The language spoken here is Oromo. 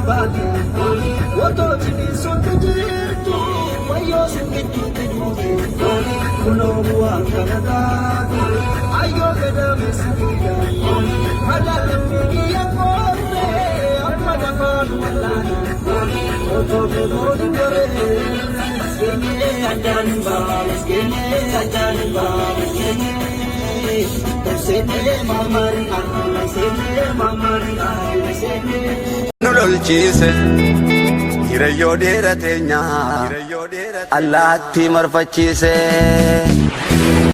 bali woto chini sontejeto wayo singitu tenuke kuno buwa kanada ayo godhameef siya magalamni yakore amada palu wallana woto bedoni gore skene ajan ba nulolchise hirayyoo dheerateenya allaattii marfachiise.